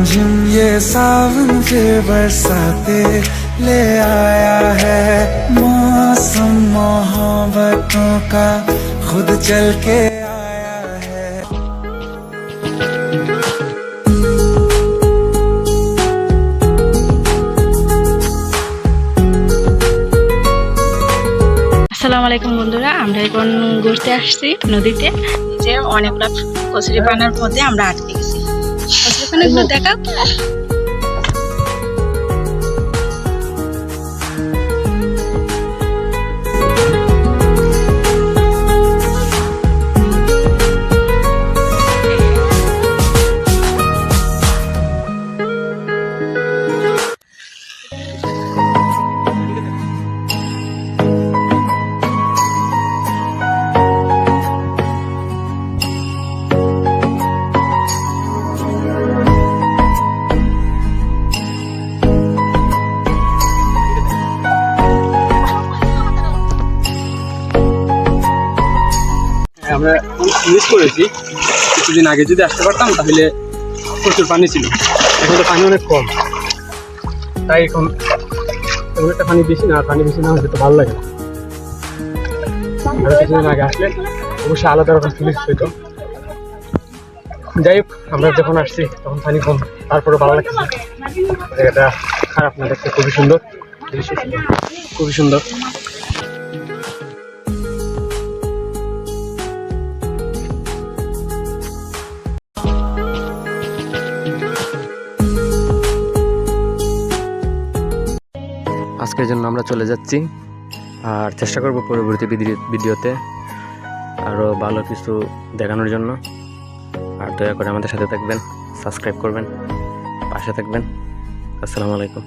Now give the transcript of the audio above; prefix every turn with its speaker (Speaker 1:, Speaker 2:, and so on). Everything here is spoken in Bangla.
Speaker 1: रिमझिम ये सावन फिर बरसाते ले आया है। मौसम मोहब्बतों का खुद चल के आया है।
Speaker 2: আসসালামু আলাইকুম বন্ধুরা, আমরা এখন ঘুরতে আসছি নদীতে। যে অনেকগুলো কচুরি পানার মধ্যে আমরা আটকে গেছি। কচুরি পানাগুলো দেখাও।
Speaker 3: আমরা মিস করেছি। কিছুদিন আগে যদি আসতে পারতাম তাহলে প্রচুর পানি ছিল, এখন তো পানি অনেক কম, তাই এখন তেমন একটা পানি বেশি না, পানি বেশি না হলে তো ভালো লাগে না। আর কিছুদিন আগে আসলে অবশ্যই আলাদা রকম ফিলিংস হইতো। যাই হোক, আমরা যখন আসছি তখন পানি কম, তারপরে ভালো লাগছে। জায়গাটা খারাপ না, দেখতে খুবই সুন্দর, খুবই সুন্দর। আজকের জন্য আমরা চলে যাচ্ছি, আর চেষ্টা করব পরবর্তী ভিডিওতে আরও ভালো কিছু দেখানোর জন্য। আর দয়া করে আমাদের সাথে থাকবেন, সাবস্ক্রাইব করবেন, পাশে থাকবেন। আসসালামু আলাইকুম।